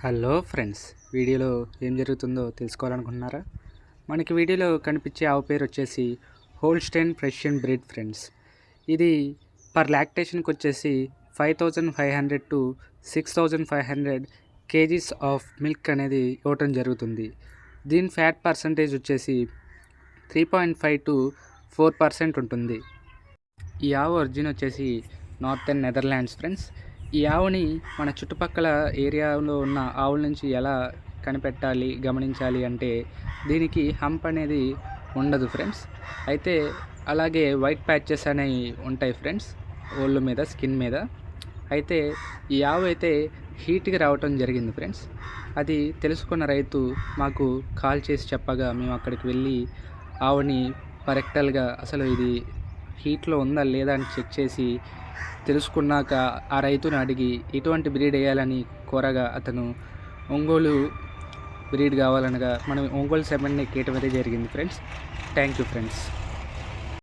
Hello friends, వీడియోలో ఏం జరుగుతుందో తెలుసుకోవాలనుకుంటున్నారా? మనకి వీడియోలో కనిపించే ఆవు పేరు వచ్చేసి హోల్స్టైన్ ఫ్రెషియన్ బ్రీడ్ ఫ్రెండ్స్. ఇది పర్ లాక్టేషన్కి వచ్చేసి 5500 to 6500 కేజీస్ ఆఫ్ మిల్క్ అనేది ఇవ్వటం జరుగుతుంది. దీని ఫ్యాట్ పర్సంటేజ్ వచ్చేసి 3.5 to 4% ఉంటుంది. ఈ ఆవు ఒరిజిన్ వచ్చేసి నార్థన్ నెదర్లాండ్స్ ఫ్రెండ్స్. ఈ ఆవుని మన చుట్టుపక్కల ఏరియాలో ఉన్న ఆవుల నుంచి ఎలా కనిపెట్టాలి, గమనించాలి అంటే దీనికి హంప్ అనేది ఉండదు ఫ్రెండ్స్. అయితే అలాగే వైట్ ప్యాచెస్ అనేవి ఉంటాయి ఫ్రెండ్స్ ఒళ్ళు మీద, స్కిన్ మీద. అయితే ఈ ఆవు అయితే హీట్గా రావటం జరిగింది ఫ్రెండ్స్. అది తెలుసుకున్న రైతు మాకు కాల్ చేసి చెప్పగా మేము అక్కడికి వెళ్ళి ఆవుని పరెక్టల్గా అసలు ఇది హీట్లో ఉందా లేదా అని చెక్ చేసి తెలుసుకున్నాక ఆ రైతుని అడిగి ఎటువంటి బ్రీడ్ వేయాలని కోరగా అతను ఒంగోలు బ్రీడ్ కావాలనగా మనం ఒంగోలు సెమెంట్ని ఎక్కేయటం అయితే జరిగింది ఫ్రెండ్స్. Thank you friends.